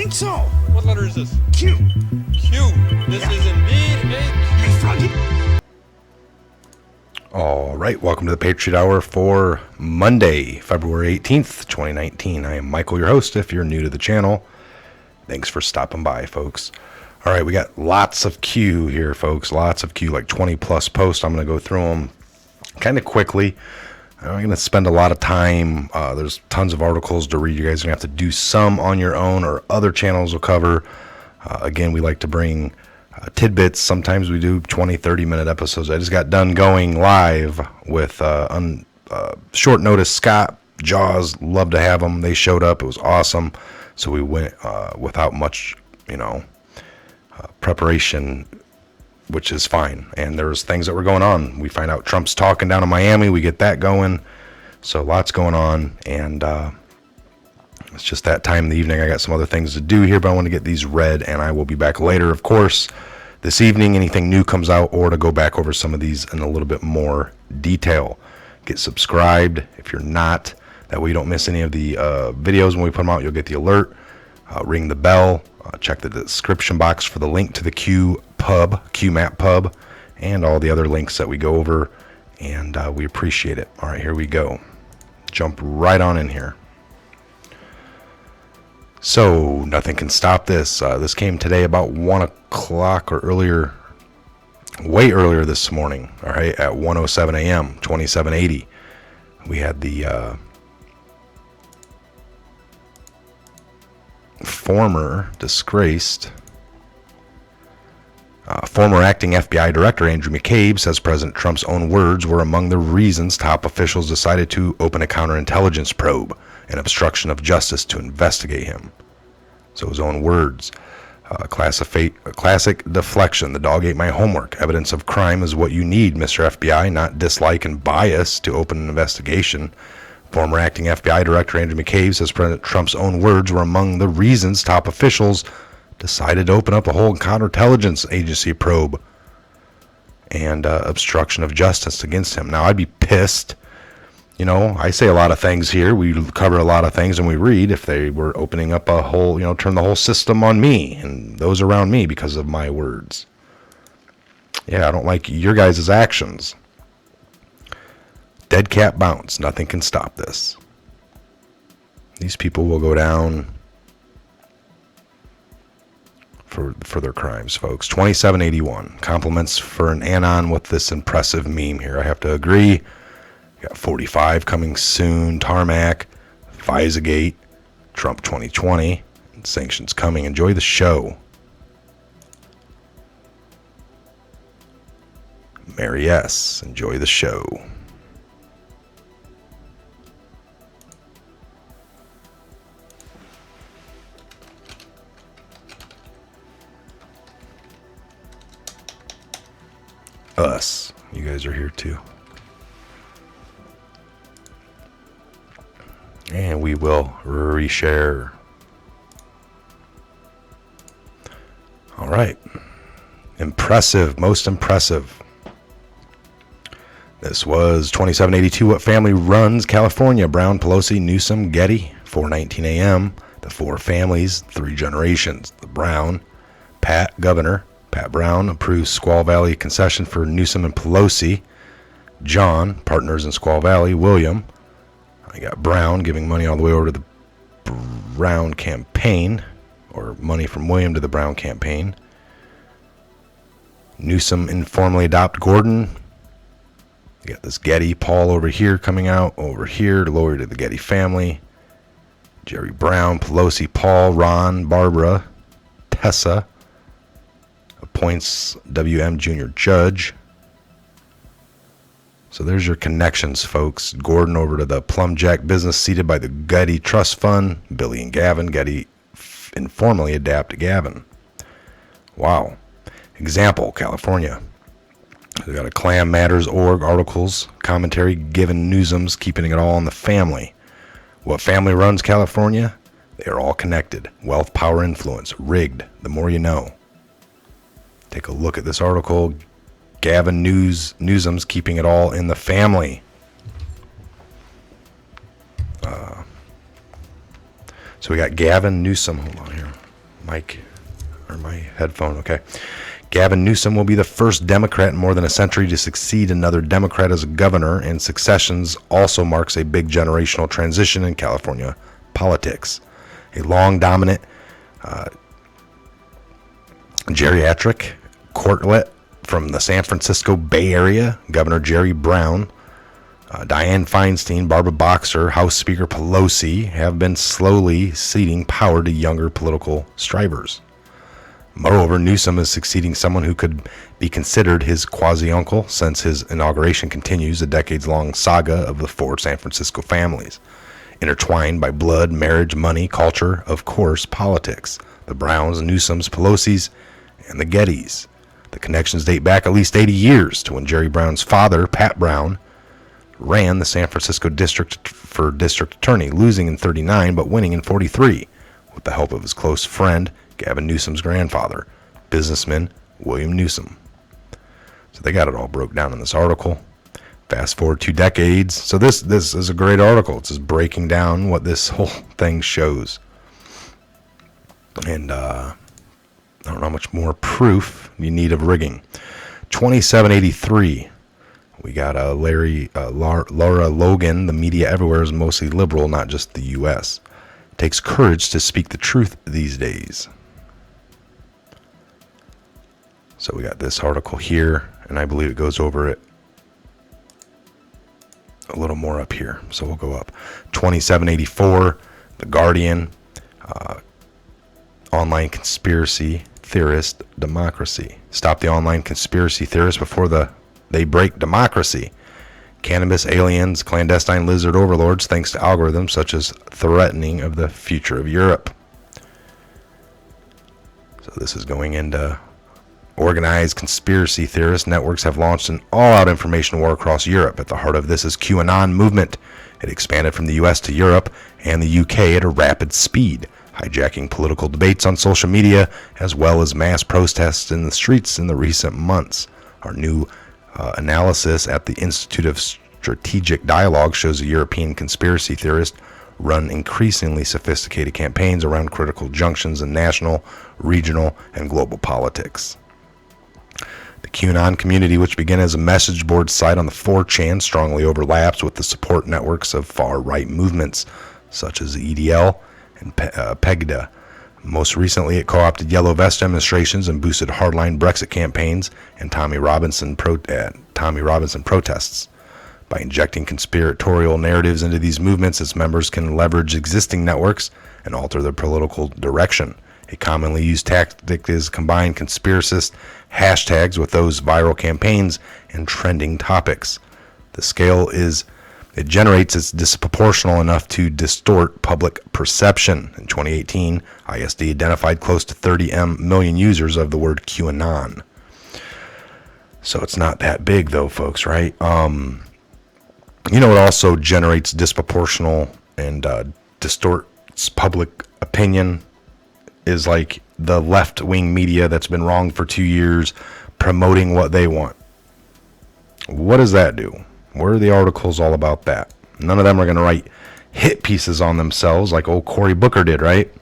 think so. What letter is this? Q. Q. This is indeed a Hey, Q. Froggy. All right, welcome to the Patriot Hour for Monday, February 18th, 2019. I am Michael, your host. If you're new to the channel, thanks for stopping by, folks. All right, we got lots of Q here, folks. Lots of Q, like 20 plus posts. I'm going to go through them kind of quickly. I'm going to spend a lot of time. There's tons of articles to read. You guys are going to have to do some on your own, or other channels will cover. Again, we like to bring tidbits. Sometimes we do 20, 30-minute episodes. I just got done going live with short notice Scott, Jaws. Love to have them. They showed up. It was awesome. So we went without much, preparation, which is fine. And there's things that were going on. We find out Trump's talking down in Miami. We get that going. So lots going on. And it's just that time in the evening. I got some other things to do here, but I want to get these read, and I will be back later, of course, this evening. Anything new comes out, or to go back over some of these in a little bit more detail. Get subscribed if you're not. That way you don't miss any of the videos when we put them out. You'll get the alert. Ring the bell. Check the description box for the link to the QMap pub, and all the other links that we go over, and we appreciate it. All right, here we go. Jump right on in here. So, nothing can stop this. This came today about 1 o'clock or earlier, way earlier this morning, all right, at 1:07 a.m., 2780. We had the former acting FBI director Andrew McCabe says President Trump's own words were among the reasons top officials decided to open a counterintelligence probe and obstruction of justice to investigate him. So his own words. Classic deflection. The dog ate my homework. Evidence of crime is what you need, Mr. FBI, not dislike and bias to open an investigation. Former acting FBI director Andrew McCabe says President Trump's own words were among the reasons top officials decided to open up a whole counterintelligence agency probe and obstruction of justice against him. Now, I'd be pissed. I say a lot of things here. We cover a lot of things and we read if they were opening up a whole, turn the whole system on me and those around me because of my words. Yeah, I don't like your guys' actions. Dead cat bounce. Nothing can stop this. These people will go down for their crimes, folks. 2781. Compliments for an anon with this impressive meme here. I have to agree. Got 45 coming soon. Tarmac. Visagate. Trump 2020. Sanctions coming. Enjoy the show. Mary S. Enjoy the show. Us. You guys are here too. And we will reshare. All right. Impressive. Most impressive. This was 2782. What family runs California? Brown, Pelosi, Newsom, Getty. 4:19 a.m. The four families, 3 generations. The Brown, Pat, Governor. Pat Brown approves Squaw Valley concession for Newsom and Pelosi. John, partners in Squaw Valley. William, I got Brown giving money all the way over to the Brown campaign, or money from William to the Brown campaign. Newsom informally adopt Gordon. You got this Getty, Paul over here coming out, over here, lower to the Getty family. Jerry Brown, Pelosi, Paul, Ron, Barbara, Tessa. Appoints W.M. Jr. Judge. So there's your connections, folks. Gordon over to the Plum Jack business seated by the Getty Trust Fund. Billy and Gavin. Getty informally adapt Gavin. Wow. Example, California. We got a Clam Matters org articles, commentary given Newsom's keeping it all in the family. What family runs California? They are all connected. Wealth, power, influence. Rigged. The more you know. Take a look at this article. Gavin Newsom's keeping it all in the family. So we got Gavin Newsom. Hold on here. mic or my headphone. Okay. Gavin Newsom will be the first Democrat in more than a century to succeed another Democrat as governor, and successions also marks a big generational transition in California politics. A long dominant geriatric courtlet from the San Francisco Bay Area, Governor Jerry Brown, Dianne Feinstein, Barbara Boxer, House Speaker Pelosi have been slowly ceding power to younger political strivers. Moreover, Newsom is succeeding someone who could be considered his quasi-uncle, since his inauguration continues a decades-long saga of the four San Francisco families, intertwined by blood, marriage, money, culture, of course, politics. The Browns, Newsoms, Pelosi's, and the Gettys. The connections date back at least 80 years to when Jerry Brown's father, Pat Brown, ran the San Francisco district for district attorney, losing in 39 but winning in 43, with the help of his close friend, Gavin Newsom's grandfather, businessman William Newsom. So they got it all broke down in this article. Fast forward 2 decades. So this is a great article. It's just breaking down what this whole thing shows. And I don't know how much more proof you need of rigging. 2783. We got Laura Logan. The media everywhere is mostly liberal, not just the U.S. It takes courage to speak the truth these days. So we got this article here, and I believe it goes over it a little more up here. So we'll go up. 2784, The Guardian, online conspiracy theorist democracy. Stop the online conspiracy theorists before they break democracy. Cannabis aliens, clandestine lizard overlords, thanks to algorithms such as threatening of the future of Europe. So this is going into organized conspiracy theorist networks have launched an all-out information war across Europe. At the heart of this is QAnon movement. It expanded from the US to Europe and the UK at a rapid speed, hijacking political debates on social media as well as mass protests in the streets in the recent months. Our new analysis at the Institute of Strategic Dialogue shows a European conspiracy theorist run increasingly sophisticated campaigns around critical junctions in national, regional, and global politics. The QAnon community, which began as a message board site on the 4chan, strongly overlaps with the support networks of far-right movements such as the EDL and PEGDA. Most recently, it co-opted Yellow Vest demonstrations and boosted hardline Brexit campaigns and Tommy Robinson protests. By injecting conspiratorial narratives into these movements, its members can leverage existing networks and alter their political direction. A commonly used tactic is combine conspiracist hashtags with those viral campaigns and trending topics. The scale is it generates it's disproportional enough to distort public perception. In 2018, ISD identified close to 30 million users of the word QAnon. So it's not that big though, folks, right? It also generates disproportional and distorts public opinion is like the left-wing media that's been wrong for 2 years promoting what they want. What does that do? Where are the articles all about that? None of them are going to write hit pieces on themselves like old Cory Booker did, right?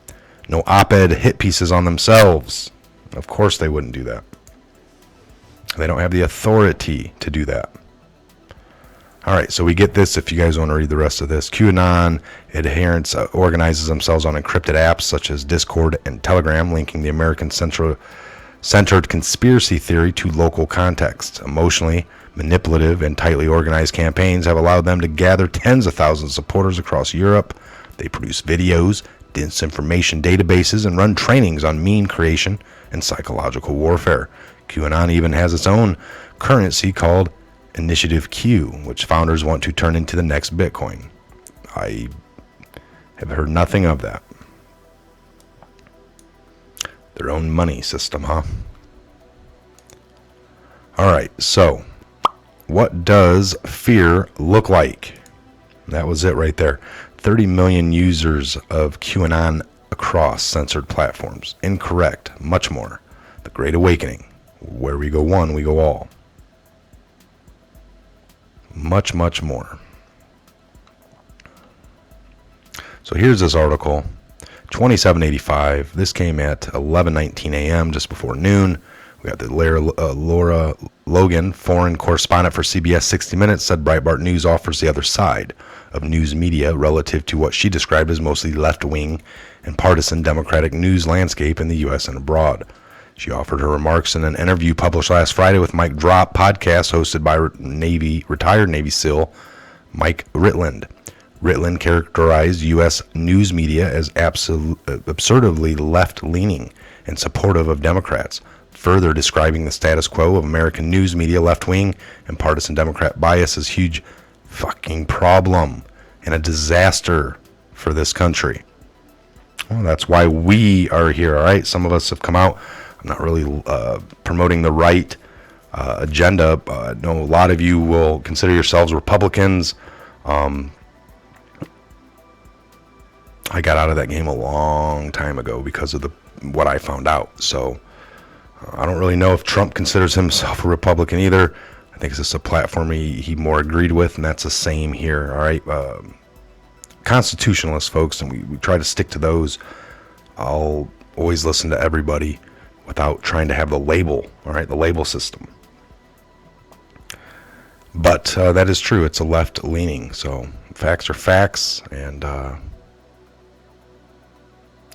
No op-ed hit pieces on themselves. Of course they wouldn't do that. They don't have the authority to do that. All right, so we get this if you guys want to read the rest of this. QAnon adherents organizes themselves on encrypted apps such as Discord and Telegram, linking the American-centered conspiracy theory to local context. Emotionally manipulative and tightly organized campaigns have allowed them to gather tens of thousands of supporters across Europe. They produce videos, disinformation databases, and run trainings on meme creation and psychological warfare. QAnon even has its own currency called Initiative Q, which founders want to turn into the next Bitcoin. I have heard nothing of that. Their own money system, huh? All right, so what does fear look like? That was it right there. 30 million users of QAnon across censored platforms. Incorrect. Much more. The Great Awakening. Where we go one, we go all. Much, much more. So here's this article. 2785. This came at 11:19 a.m., just before noon. We got the Laura Logan, foreign correspondent for CBS 60 Minutes, said Breitbart News offers the other side of news media relative to what she described as mostly left-wing and partisan Democratic news landscape in the U.S. and abroad. She offered her remarks in an interview published last Friday with Mike Drop podcast hosted by retired Navy SEAL Mike Ritland. Ritland characterized U.S. news media as absurdly left-leaning and supportive of Democrats, further describing the status quo of American news media left-wing and partisan Democrat bias as huge fucking problem and a disaster for this country. Well, that's why we are here, all right? Some of us have come out. I'm not really promoting the right agenda. I know a lot of you will consider yourselves Republicans. I got out of that game a long time ago because of what I found out. So I don't really know if Trump considers himself a Republican either. I think it's just a platform he more agreed with, and that's the same here. All right, constitutionalists, folks, and we try to stick to those. I'll always listen to everybody without trying to have the label. All right, the label system. But that is true. It's a left-leaning. So facts are facts, and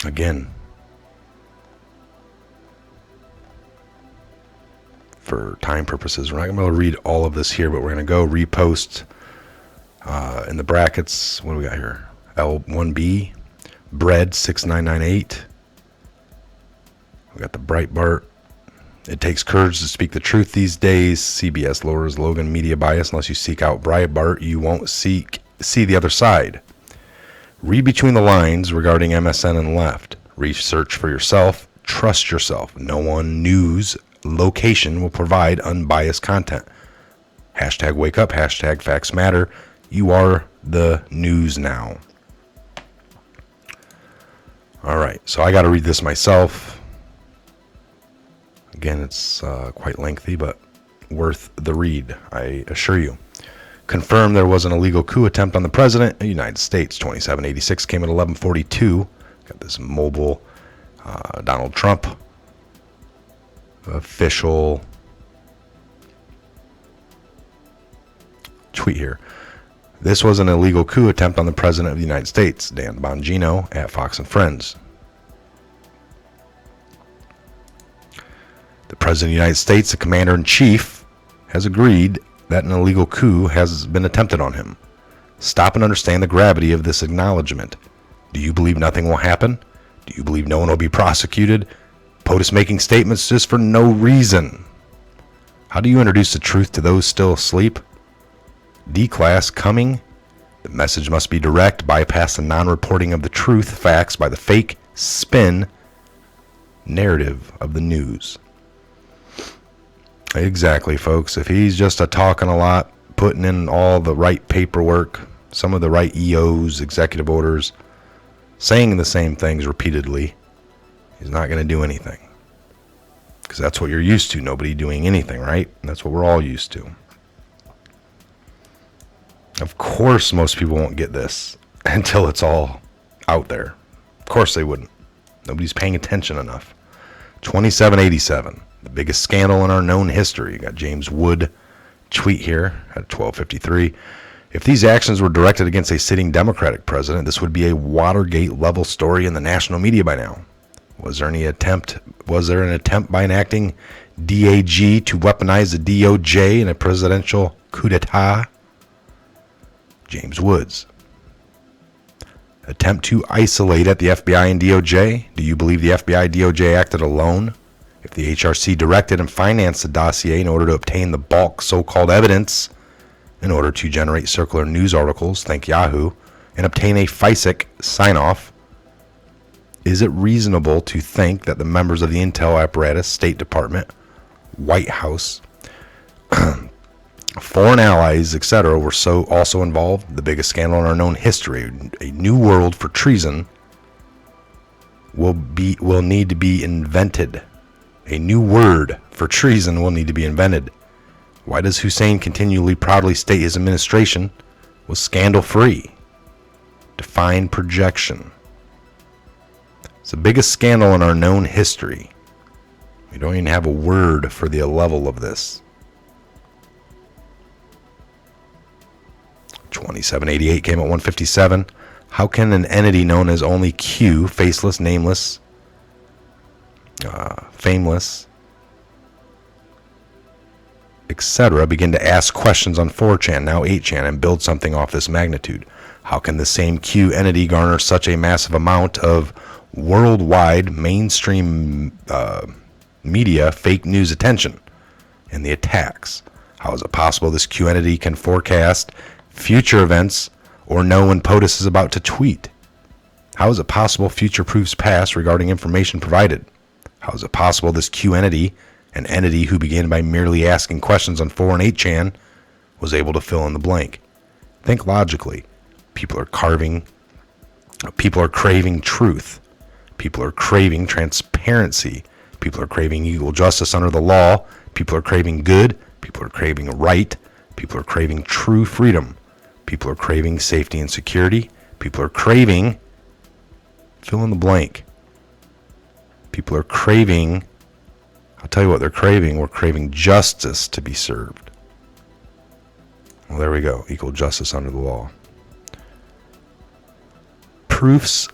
again, for time purposes, we're not going to be able to read all of this here, but we're going to go repost in the brackets. What do we got here? L1B, Bread 6998. We got the Breitbart. It takes courage to speak the truth these days. CBS lowers Logan media bias. Unless you seek out Breitbart, you won't see the other side. Read between the lines regarding MSN and left. Research for yourself. Trust yourself. No one news location will provide unbiased content. Hashtag wake up. Hashtag facts matter. You are the news now. All right. So I got to read this myself. Again, it's quite lengthy, but worth the read, I assure you. Confirmed there was an illegal coup attempt on the president of the United States. 2786 came at 11:42. Got this mobile Donald Trump official tweet here. This was an illegal coup attempt on the president of the United States. Dan Bongino at Fox and Friends. The president of the United States, the commander-in-chief, has agreed that an illegal coup has been attempted on him. Stop and understand the gravity of this acknowledgement. Do you believe nothing will happen? Do you believe no one will be prosecuted? POTUS making statements just for no reason. How do you introduce the truth to those still asleep? D-class coming. The message must be direct. Bypass the non-reporting of the truth, facts by the fake spin narrative of the news. Exactly, folks. If he's just talking a lot, putting in all the right paperwork, some of the right EOs, executive orders, saying the same things repeatedly, he's not going to do anything. Because that's what you're used to, nobody doing anything, right? And that's what we're all used to. Of course, most people won't get this until it's all out there. Of course they wouldn't. Nobody's paying attention enough. 2787. The biggest scandal in our known history. You got James Wood tweet here at 12:53. If these actions were directed against a sitting Democratic president, this would be a Watergate level story in the national media by now. Was there an attempt by an acting DAG to weaponize the DOJ in a presidential coup d'etat? James Woods. Attempt to isolate at the FBI and DOJ? Do you believe the FBI DOJ acted alone? If the HRC directed and financed the dossier in order to obtain the bulk so-called evidence, in order to generate circular news articles, thank Yahoo, and obtain a FISAC sign-off, is it reasonable to think that the members of the intel apparatus, State Department, White House, foreign allies, etc., were also involved? The biggest scandal in our known history, a new world for treason, will need to be invented. A new word for treason will need to be invented. Why does Hussein continually proudly state his administration was scandal-free? Define projection. It's the biggest scandal in our known history. We don't even have a word for the level of this. 2788 came at 157. How can an entity known as only Q, faceless, nameless, fameless, etc., begin to ask questions on 4chan, now 8chan, and build something off this magnitude? How can the same Q entity garner such a massive amount of worldwide mainstream media fake news attention and the attacks? How is it possible this Q entity can forecast future events or know when POTUS is about to tweet? How is it possible future proofs past regarding information provided? How is it possible this Q entity, an entity who began by merely asking questions on 4 and 8chan, was able to fill in the blank? Think logically. People are craving truth. People are craving transparency. People are craving equal justice under the law. People are craving good. People are craving right. People are craving true freedom. People are craving safety and security. People are craving, fill in the blank. People are craving, I'll tell you what they're craving. We're craving justice to be served. Well, there we go. Equal justice under the law. Proofs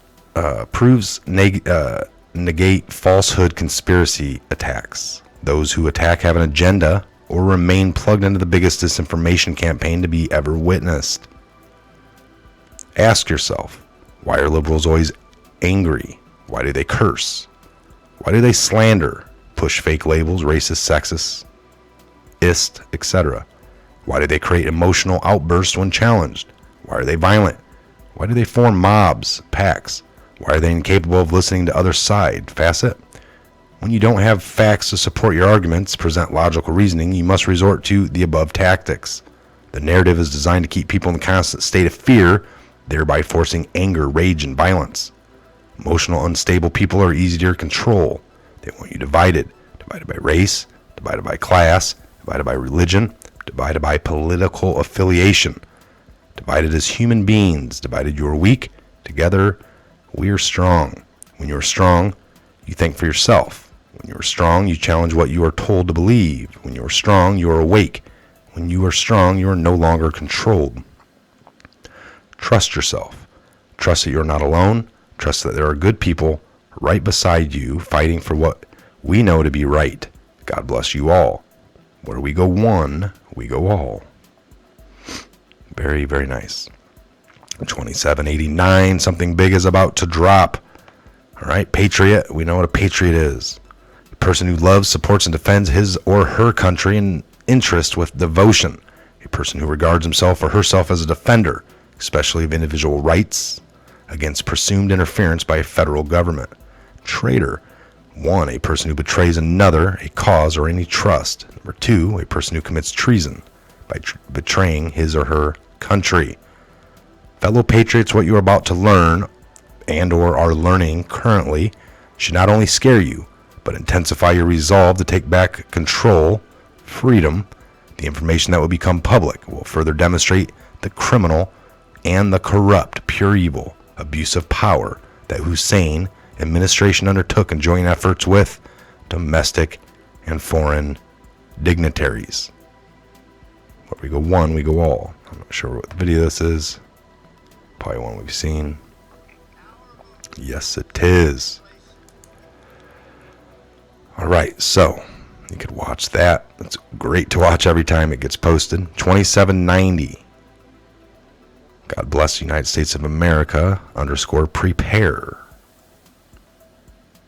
negate falsehood conspiracy attacks. Those who attack have an agenda or remain plugged into the biggest disinformation campaign to be ever witnessed. Ask yourself, why are liberals always angry? Why do they curse? Why do they slander, push fake labels, racist, sexist, etc.? Why do they create emotional outbursts when challenged? Why are they violent? Why do they form mobs, packs? Why are they incapable of listening to other side? Facet. When you don't have facts to support your arguments, present logical reasoning, you must resort to the above tactics. The narrative is designed to keep people in a constant state of fear, thereby forcing anger, rage, and violence. Emotional, unstable people are easy to control. They want you divided. Divided by race, divided by class, divided by religion, divided by political affiliation. Divided as human beings. Divided you are weak. Together we are strong. When you are strong, you think for yourself. When you are strong, you challenge what you are told to believe. When you are strong, you are awake. When you are strong, you are no longer controlled. Trust yourself. Trust that you are not alone. Trust that there are good people right beside you fighting for what we know to be right. God bless you all. Where we go one, we go all. Very, very nice. 2789, something big is about to drop. All right, Patriot. We know what a patriot is. A person who loves, supports, and defends his or her country and interest with devotion. A person who regards himself or herself as a defender, especially of individual rights, against presumed interference by a federal government. Traitor. 1, a person who betrays another, a cause, or any trust. Number 2, a person who commits treason by betraying his or her country. Fellow patriots, what you are about to learn and or are learning currently should not only scare you, but intensify your resolve to take back control, freedom. The information that will become public will further demonstrate the criminal and the corrupt, pure evil, abuse of power that Hussein administration undertook in joint efforts with domestic and foreign dignitaries. Where we go one, we go all. I'm not sure what the video this is. Probably one we've seen. Yes, it is. All right, so you could watch that. It's great to watch every time it gets posted. 2790. God bless the United States of America _ prepare.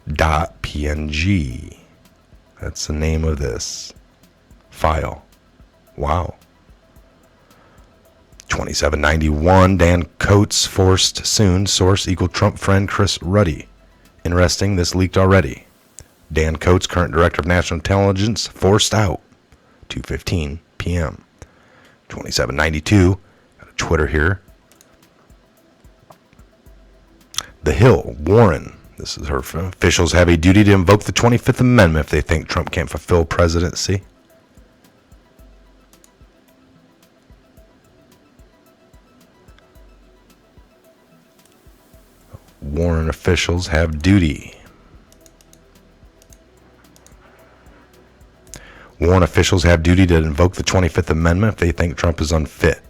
.png. That's the name of this file. Wow. 2791. Dan Coates forced soon. Source equal Trump friend Chris Ruddy. Interesting, this leaked already. Dan Coates, current director of national intelligence, forced out. 2:15 p.m. 2792. Got a Twitter here. The Hill, Warren. This is her. Officials have a duty to invoke the 25th Amendment if they think Trump can't fulfill presidency. Warren officials have duty. Warren officials have duty to invoke the 25th Amendment if they think Trump is unfit.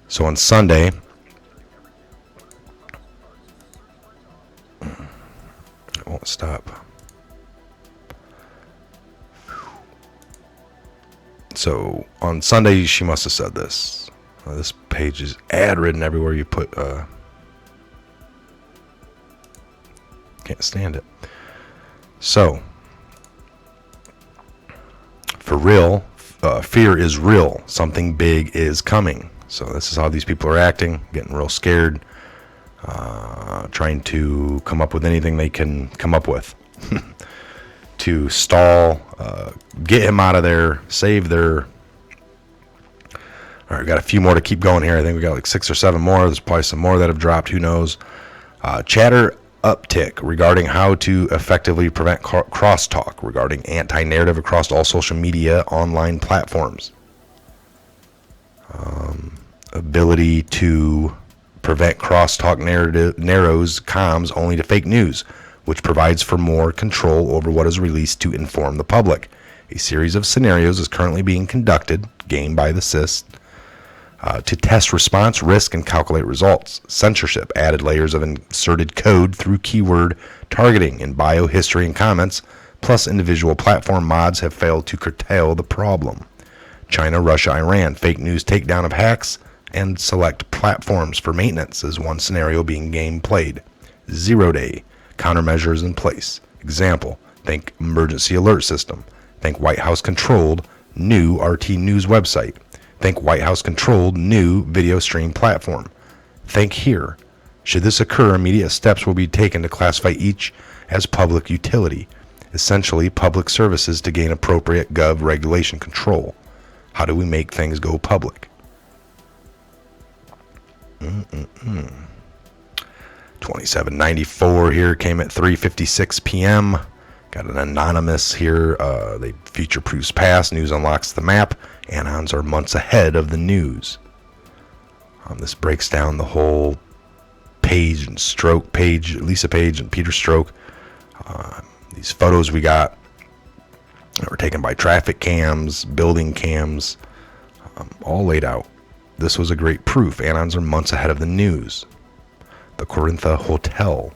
So on Sunday, it won't stop. So on Sunday, she must have said this. This page is ad-ridden everywhere you put. Can't stand it. So, for real, fear is real. Something big is coming. So this is how these people are acting, getting real scared, trying to come up with anything they can come up with to stall, get him out of there, save their... All right, we got a few more to keep going here. I think we got like 6 or 7 more. There's probably some more that have dropped. Who knows? Chatter uptick regarding how to effectively prevent crosstalk regarding anti-narrative across all social media online platforms. Ability to prevent crosstalk narrows comms only to fake news, which provides for more control over what is released to inform the public. A series of scenarios is currently being conducted, game by the CIS, to test response risk and calculate results. Censorship added layers of inserted code through keyword targeting in bio, history, and comments, plus individual platform mods have failed to curtail the problem. China, Russia, Iran, fake news takedown of hacks, and select platforms for maintenance is one scenario being game played. 0-day countermeasures in place. Example, think emergency alert system. Think White House controlled new RT News website. Think White House controlled new video stream platform. Think here. Should this occur, immediate steps will be taken to classify each as public utility, essentially public services to gain appropriate gov regulation control. How do we make things go public? 2794 here came at 3:56 p.m. Got an anonymous here. They future-proofs past. News unlocks the map. Anons are months ahead of the news. This breaks down the whole Page and Stroke page, Lisa Page and Peter Stroke. These photos we got that were taken by traffic cams, building cams, all laid out. This was a great proof. Anons are months ahead of the news. The Corintha Hotel.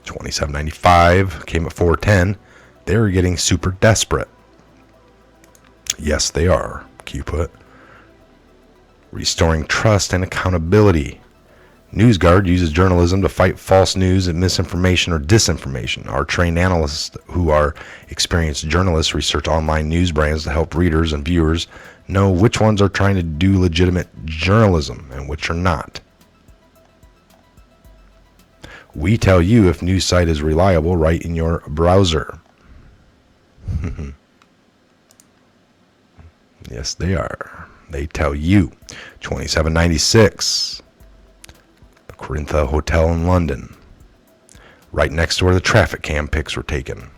2795 came at 410. They're getting super desperate. Yes, they are. Q put. Restoring trust and accountability. NewsGuard uses journalism to fight false news and misinformation or disinformation. Our trained analysts, who are experienced journalists, research online news brands to help readers and viewers know which ones are trying to do legitimate journalism and which are not. We tell you if news site is reliable right in your browser. Yes, they are. They tell you. 2796. The Corintha Hotel in London. Right next to where the traffic cam pics were taken.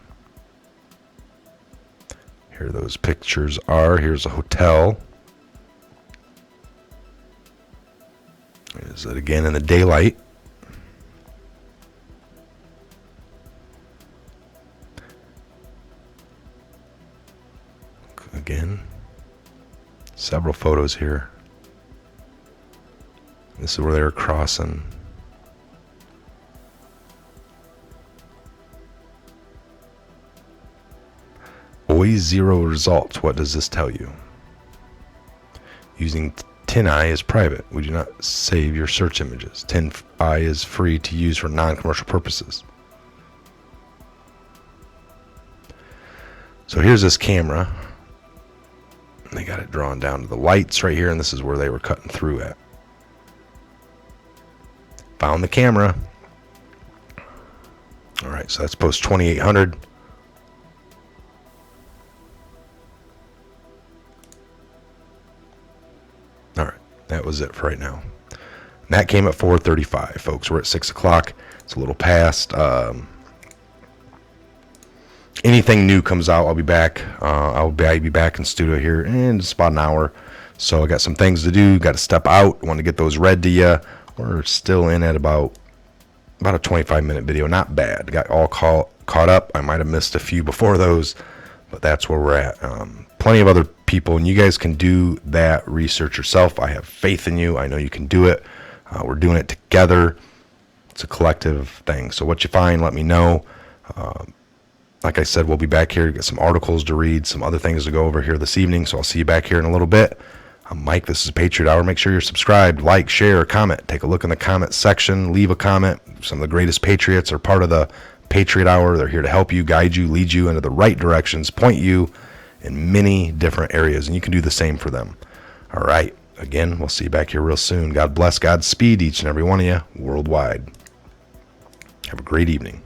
Here those pictures are. Here's a hotel. Is it again in the daylight? Again, several photos here. This is where they were crossing. Always 0 results. What does this tell you? Using TinEye is private. We do not save your search images. TinEye is free to use for non-commercial purposes. So here's this camera. They got it drawn down to the lights right here, and this is where they were cutting through at. Found the camera. All right, so that's post 2800. All right, that was it for right now. And that came at 4:35, folks. We're at 6 o'clock. It's a little past. Anything new comes out, I'll be back. I'll be back in studio here in just about an hour. So I got some things to do, got to step out, want to get those read to you. We're still in at about a 25-minute video. Not bad. Got all caught up. I might have missed a few before those, but that's where we're at. Plenty of other people, and you guys can do that research yourself. I have faith in you. I know you can do it. We're doing it together. It's a collective thing. So what you find, let me know. Like I said, we'll be back here to get some articles to read, some other things to go over here this evening. So I'll see you back here in a little bit. I'm Mike. This is Patriot Hour. Make sure you're subscribed, like, share, comment. Take a look in the comment section. Leave a comment. Some of the greatest patriots are part of the Patriot Hour. They're here to help you, guide you, lead you into the right directions, point you in many different areas, and you can do the same for them. All right. Again, we'll see you back here real soon. God bless, Godspeed each and every one of you worldwide. Have a great evening.